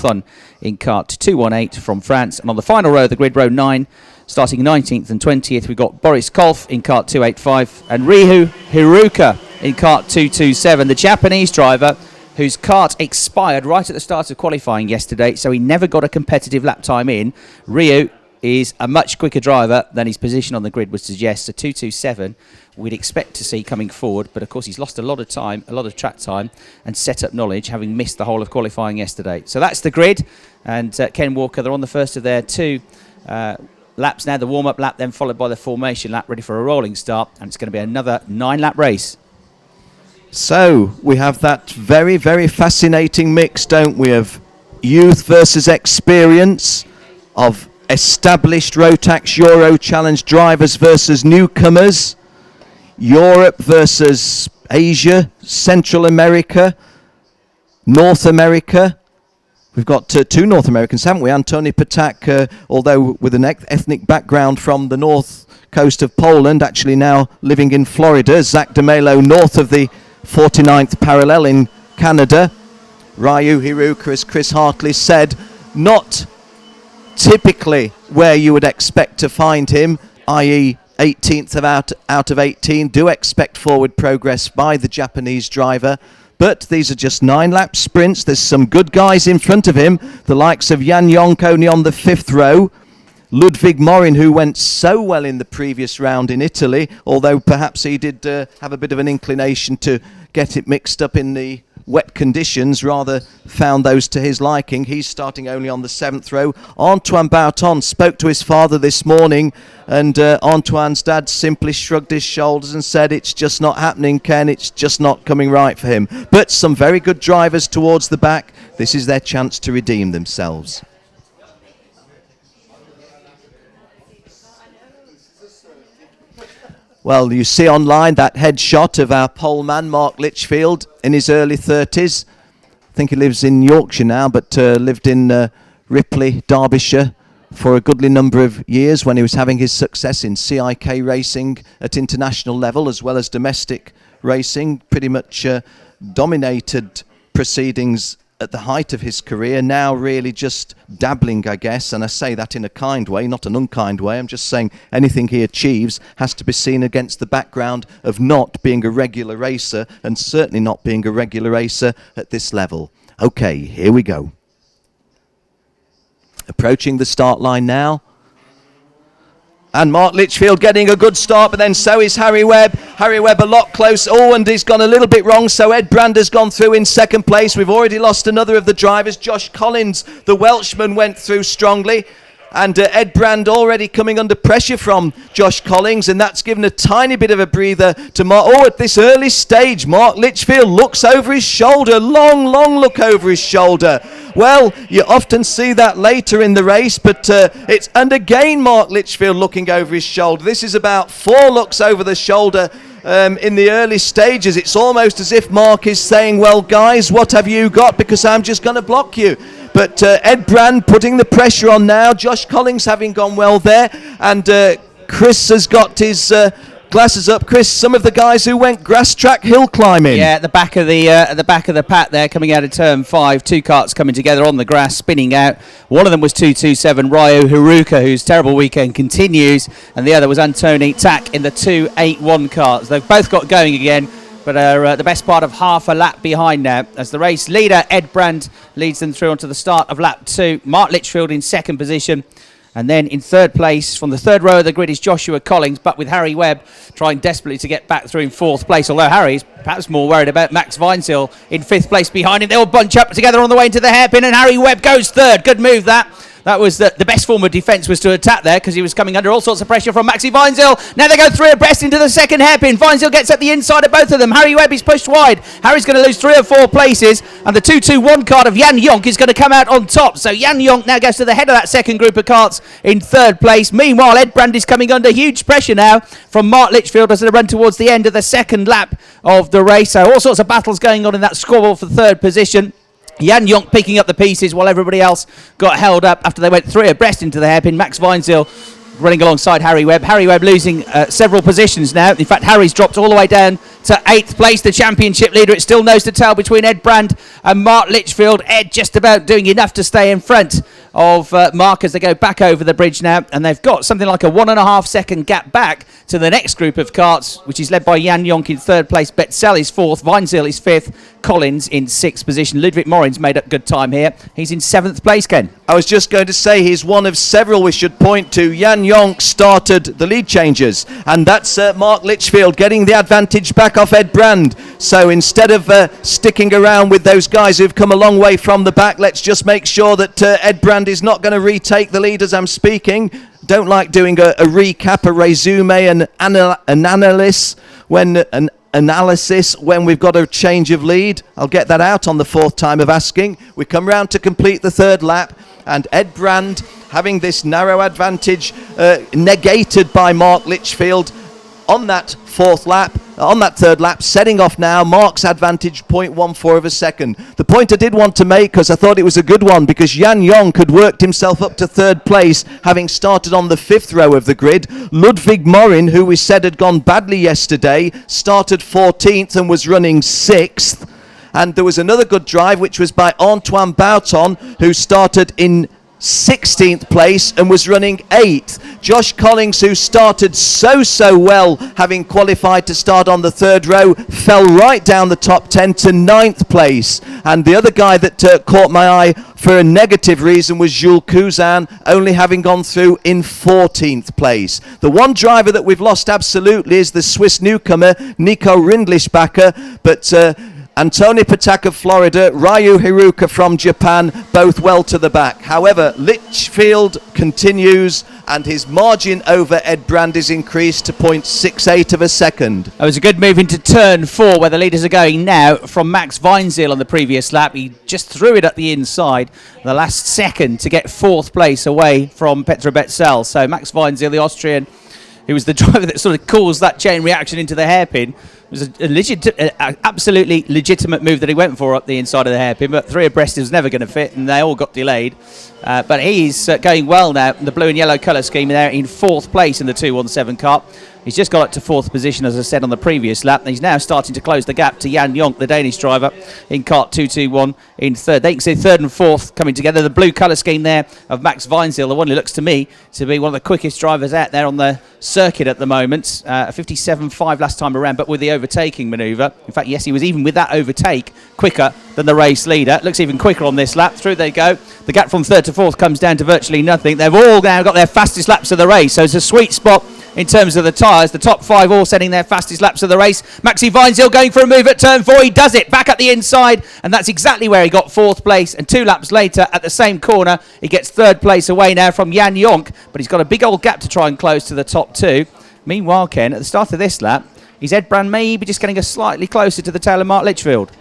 on in kart 218 from France. And on the final row of the grid, row 9, starting 19th and 20th, we've got Boris Kolf in kart 285 and Ryu Hiruka in kart 227, the Japanese driver whose kart expired right at the start of qualifying yesterday, so he never got a competitive lap time in. Ryu is a much quicker driver than his position on the grid would suggest, so 227 we'd expect to see coming forward, but of course he's lost a lot of time, a lot of track time and setup knowledge, having missed the whole of qualifying yesterday. So that's the grid, and Ken Walker, they're on the first of their two laps now, the warm-up lap, then followed by the formation lap, ready for a rolling start, and it's going to be another 9-lap race. So we have that very, very fascinating mix, don't we, of youth versus experience, of established Rotax Euro Challenge drivers versus newcomers, Europe versus Asia, Central America, North America. We've got two North Americans, haven't we? Antoni Patak, although with an ethnic background from the north coast of Poland, actually now living in Florida. Zach DeMelo north of the 49th parallel in Canada. Ryu Hiruka, as Chris Hartley said, not typically where you would expect to find him, i.e. 18th out of 18. Do expect forward progress by the Japanese driver. But these are just 9-lap sprints. There's some good guys in front of him, the likes of Jan Jonk only on the 5th row. Ludwig Morin, who went so well in the previous round in Italy, although perhaps he did have a bit of an inclination to get it mixed up in the wet conditions, rather found those to his liking. He's starting only on the 7th row. Antoine Bouton spoke to his father this morning, and Antoine's dad simply shrugged his shoulders and said, "It's just not happening, Ken, it's just not coming right for him." But some very good drivers towards the back. This is their chance to redeem themselves. Well, you see online that headshot of our pole man, Mark Litchfield, in his early 30s. I think he lives in Yorkshire now, but lived in Ripley, Derbyshire, for a goodly number of years when he was having his success in CIK racing at international level as well as domestic racing. Pretty much dominated proceedings at the height of his career, now really just dabbling, I guess, and I say that in a kind way, not an unkind way. I'm just saying anything he achieves has to be seen against the background of not being a regular racer, and certainly not being a regular racer at this level. Okay, here we go. Approaching the start line now. And Mark Litchfield getting a good start, but then so is Harry Webb. Harry Webb a lot close. Oh, and he's gone a little bit wrong, so Ed Brand has gone through in second place. We've already lost another of the drivers. Josh Collins, the Welshman, went through strongly. And Ed Brand already coming under pressure from Josh Collins, and that's given a tiny bit of a breather to Mark. Oh, at this early stage, Mark Litchfield looks over his shoulder. Long look over his shoulder. Well, you often see that later in the race, but and again Mark Litchfield looking over his shoulder. This is about 4 looks over the shoulder in the early stages. It's almost as if Mark is saying, well, guys, what have you got? Because I'm just going to block you. But Ed Brand putting the pressure on now. Josh Collins having gone well there. And Chris has got his glasses up. Chris, some of the guys who went grass track hill climbing. Yeah, at the back of the pack there, coming out of turn 5, 2 karts coming together on the grass, spinning out. One of them was 227, Ryu Hiruka, whose terrible weekend continues, and the other was Antoni Tak in the 281 karts. They've both got going again, but are the best part of half a lap behind now, as the race leader Ed Brand leads them through onto the start of lap 2. Mark Litchfield in second position. And then in third place, from the third row of the grid, is Joshua Collins, but with Harry Webb trying desperately to get back through in fourth place, although Harry's perhaps more worried about Max Weinzierl in fifth place behind him. They all bunch up together on the way into the hairpin, and Harry Webb goes third. Good move, that. That was the best form of defence, was to attack there, because he was coming under all sorts of pressure from Maxi Weinzierl. Now they go 3 abreast into the second hairpin. Weinzierl gets at the inside of both of them. Harry Webb is pushed wide. Harry's going to lose 3 or 4 places, and the 221 card of Jan Jonk is going to come out on top. So Jan Jonk now goes to the head of that second group of karts in third place. Meanwhile, Ed Brand is coming under huge pressure now from Mark Litchfield as they run towards the end of the second lap of the race. So all sorts of battles going on in that squabble for third position. Jan Jonk picking up the pieces while everybody else got held up after they went 3 abreast into the hairpin. Max Weinzierl running alongside Harry Webb. Harry Webb losing several positions now. In fact, Harry's dropped all the way down to 8th place, the championship leader. It's still nose to tail between Ed Brand and Mark Litchfield. Ed just about doing enough to stay in front of Mark as they go back over the bridge now, and they've got something like a 1.5 second gap back to the next group of carts, which is led by Jan Jonk in 3rd place, Betzel is 4th, Weinzierl is 5th, Collins in 6th position. Ludwig Morin's made up good time here. He's in 7th place, Ken. I was just going to say he's one of several we should point to. Jan Jonk started the lead changes, and that's Mark Litchfield getting the advantage back off Ed Brand. So instead of sticking around with those guys who've come a long way from the back, let's just make sure that Ed Brand is not going to retake the lead as I'm speaking. Don't like doing a recap, a resume, an analysis when we've got a change of lead. I'll get that out on the 4th time of asking. We come round to complete the 3rd lap, and Ed Brand having this narrow advantage negated by Mark Litchfield on that 4th lap, on that 3rd lap, setting off now. Mark's advantage 0.14 of a second. The point I did want to make, because I thought it was a good one, because Jan Jonk had worked himself up to 3rd place, having started on the 5th row of the grid. Ludwig Morin, who we said had gone badly yesterday, started 14th and was running 6th. And there was another good drive, which was by Antoine Bouton, who started in 16th place and was running 8th. Josh Collins, who started so well, having qualified to start on the 3rd row, fell right down the top 10 to 9th place. And the other guy that caught my eye for a negative reason was Jules Cousin, only having gone through in 14th place. The one driver that we've lost absolutely is the Swiss newcomer Nico Rindlischbacher, but Antoni Patak of Florida, Ryu Hiruka from Japan, both well to the back. However, Litchfield continues, and his margin over Ed Brand is increased to 0.68 of a second. That was a good move into turn 4, where the leaders are going now, from Max Weinzierl on the previous lap. He just threw it at the inside the last second to get 4th place away from Petr Betzel. So Max Weinzierl, the Austrian, who was the driver that sort of caused that chain reaction into the hairpin. It was absolutely legitimate move that he went for up the inside of the hairpin, but 3 abreast was never going to fit, and they all got delayed. But he's going well now in the blue and yellow colour scheme there in 4th place in the 217 car. He's just got up to 4th position, as I said, on the previous lap. And he's now starting to close the gap to Jan Jonk, the Danish driver, in cart 221 in 3rd. They can see 3rd and 4th coming together. The blue colour scheme there of Max Weinzierl, the one who looks to me to be one of the quickest drivers out there on the circuit at the moment. 57.5 last time around, but with the overtaking manoeuvre. In fact, yes, he was even with that overtake quicker than the race leader. Looks even quicker on this lap. Through they go. The gap from 3rd to 4th comes down to virtually nothing. They've all now got their fastest laps of the race, so it's a sweet spot in terms of the tyres. The top 5 all setting their fastest laps of the race. Maxi Weinzierl going for a move at turn 4. He does it back at the inside, and that's exactly where he got 4th place. And 2 laps later at the same corner, he gets 3rd place away now from Jan Jonk, but he's got a big old gap to try and close to the top 2. Meanwhile, Ken, at the start of this lap, is Ed Brand maybe just getting us slightly closer to the tail of Mark Litchfield?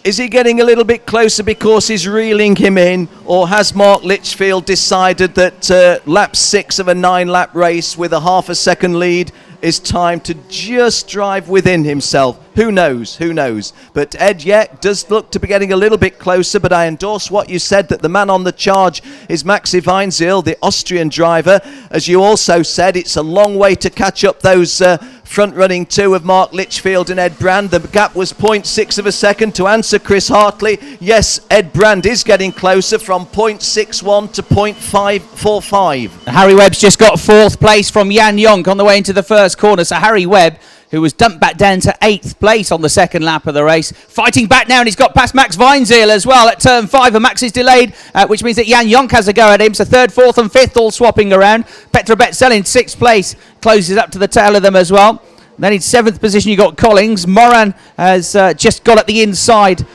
Is he getting a little bit closer because he's reeling him in, or has Mark Litchfield decided that lap 6 of a 9-lap race with a half a second lead is time to just drive within himself? Who knows? Who knows? But Ed, does look to be getting a little bit closer, but I endorse what you said, that the man on the charge is Maxi Weinzierl, the Austrian driver. As you also said, it's a long way to catch up those front-running 2 of Mark Litchfield and Ed Brand. The gap was 0.6 of a second. To answer Chris Hartley, yes, Ed Brand is getting closer from 0.61 to 0.545. Harry Webb's just got 4th place from Jan Jonk on the way into the first corner. So Harry Webb, who was dumped back down to 8th place on the second lap of the race, fighting back now, and he's got past Max Weinzierl as well at turn 5, and Max is delayed, which means that Jan Jonk has a go at him. So 3rd, 4th and 5th all swapping around. Petr Betzel in 6th place closes up to the tail of them as well. Then in 7th position you got Collins. Morin has just got at the inside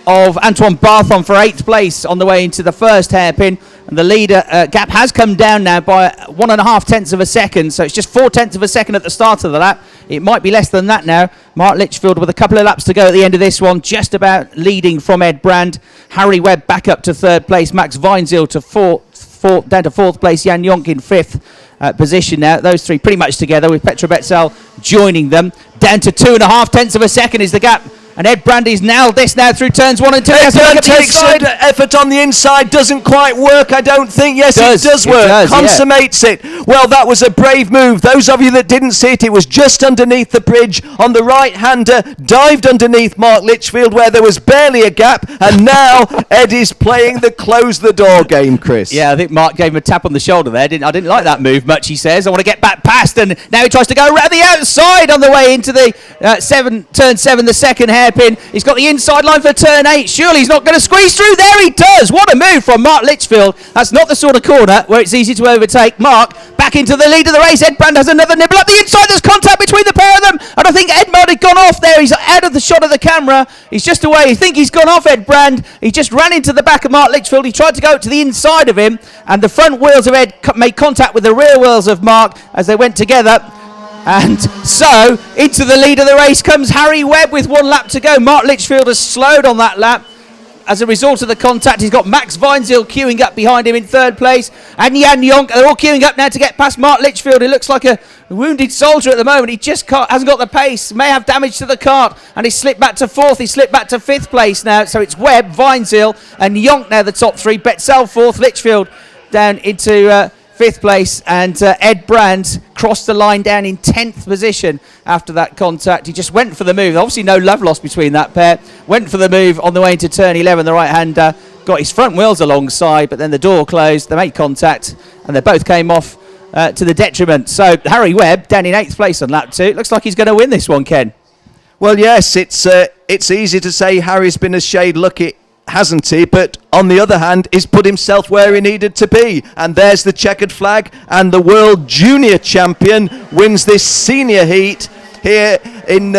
of Antoine Barthon for 8th place on the way into the first hairpin. And the leader gap has come down now by 1.5 tenths of a second. So it's just 4 tenths of a second at the start of the lap. It might be less than that now. Mark Litchfield with a couple of laps to go at the end of this one, just about leading from Ed Brand. Harry Webb back up to 3rd place. Max Weinzierl to down to 4th place. Jan Jonk in 5th position now. Those 3 pretty much together, with Petr Betzel joining them. Down to 2.5 tenths of a second is the gap And Ed Brandy's nailed this now through turns 1 and 2. Ed Brand takes an effort on the inside, doesn't quite work, I don't think. Yes, it does work. Consummates it. Well, that was a brave move. Those of you that didn't see it, it was just underneath the bridge on the right-hander, dived underneath Mark Litchfield where there was barely a gap, and now Ed is playing the close the door game, Chris. Yeah, I think Mark gave him a tap on the shoulder there. I didn't like that move much, he says. I want to get back past, and now he tries to go around the outside on the way into the turn 7, the second hairpin. He's got the inside line for turn 8. Surely he's not going to squeeze through. There he does. What a move from Mark Litchfield. That's not the sort of corner where it's easy to overtake. Mark back into the lead of the race. Ed Brand has another nibble up the inside. There's contact between the pair of them, and I think Ed might have gone off there. He's out of the shot of the camera. He's just away. I think he's gone off, Ed Brand. He just ran into the back of Mark Litchfield. He tried to go to the inside of him, and the front wheels of Ed made contact with the rear wheels of Mark as they went together. And so, into the lead of the race comes Harry Webb with 1 lap to go. Mark Litchfield has slowed on that lap. As a result of the contact, he's got Max Weinzierl queuing up behind him in 3rd place. And Jan Jonk, they're all queuing up now to get past Mark Litchfield. He looks like a wounded soldier at the moment. He just hasn't got the pace, may have damage to the kart. And he's slipped back to 4th, he's slipped back to 5th place now. So it's Webb, Weinzierl and Jonk now the top 3. Betzel 4th, Litchfield down into 5th place, and Ed Brand crossed the line down in 10th position after that contact. He just went for the move. Obviously no love lost between that pair. Went for the move on the way into turn 11. The right-hander got his front wheels alongside, but then the door closed. They made contact, and they both came off to the detriment. So Harry Webb down in 8th place on lap 2. Looks like he's going to win this one, Ken. Well, yes, it's easy to say Harry's been a shade lucky, hasn't he? But on the other hand, he's put himself where he needed to be. And there's the checkered flag, and the world junior champion wins this senior heat here in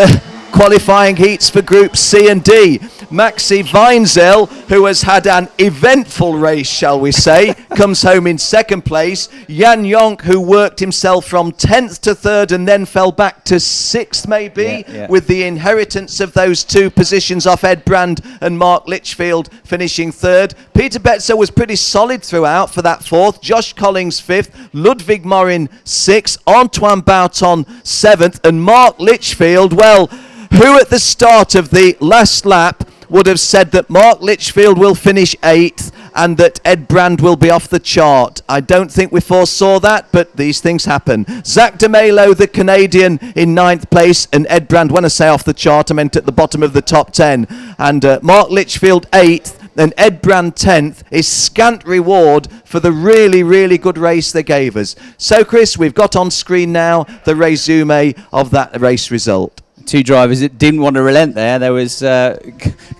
qualifying heats for Group C and D. Maxi Weinzierl, who has had an eventful race, shall we say, comes home in 2nd place. Jan Jonk, who worked himself from 10th to 3rd and then fell back to 6th, maybe, with the inheritance of those 2 positions off Ed Brand and Mark Litchfield finishing 3rd. Peter Betzer was pretty solid throughout for that 4th. Josh Collins 5th. Ludwig Morin 6th. Antoine Bouton 7th. And Mark Litchfield, well, who at the start of the last lap would have said that Mark Litchfield will finish 8th and that Ed Brand will be off the chart? I don't think we foresaw that, but these things happen. Zach DeMelo, the Canadian, in 9th place, and Ed Brand, when I say off the chart, I meant at the bottom of the top 10. And Mark Litchfield 8th and Ed Brand 10th is scant reward for the really, really good race they gave us. So, Chris, we've got on screen now the resume of that race result. 2 drivers that didn't want to relent there. There was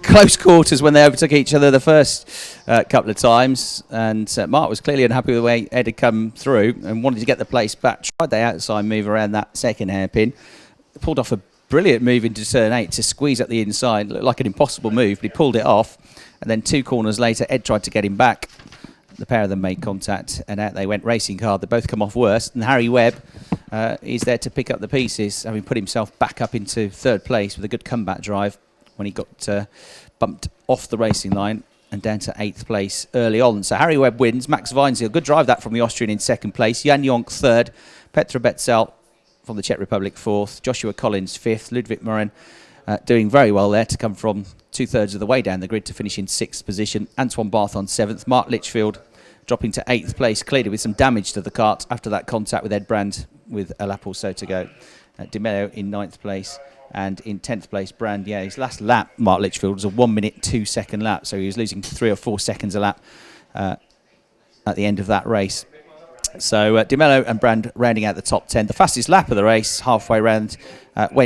close quarters when they overtook each other the first couple of times, and Mark was clearly unhappy with the way Ed had come through and wanted to get the place back. Tried the outside move around that second hairpin, pulled off a brilliant move into turn 8 to squeeze up the inside. Looked like an impossible move, but he pulled it off, and then 2 corners later Ed tried to get him back. The pair of them made contact, and out they went racing hard. They both come off worse, and Harry Webb is there to pick up the pieces, having put himself back up into 3rd place with a good comeback drive when he got bumped off the racing line and down to 8th place early on. So Harry Webb wins. Max Weinzierl, good drive that from the Austrian, in 2nd place. Jan Jonk 3rd. Petra Betzel from the Czech Republic 4th. Joshua Collins 5th. Ludwig Morin doing very well there to come from 2/3 of the way down the grid to finish in 6th position. Antoine Barthon 7th. Mark Litchfield dropping to 8th place, clearly with some damage to the kart after that contact with Ed Brand with a lap or so to go. DeMello in 9th place, and in 10th place Brand. Yeah, his last lap, Mark Litchfield, was a 1 minute 2 second lap, so he was losing 3 or 4 seconds a lap at the end of that race. So DeMello and Brand rounding out the top 10. The fastest lap of the race, halfway round, went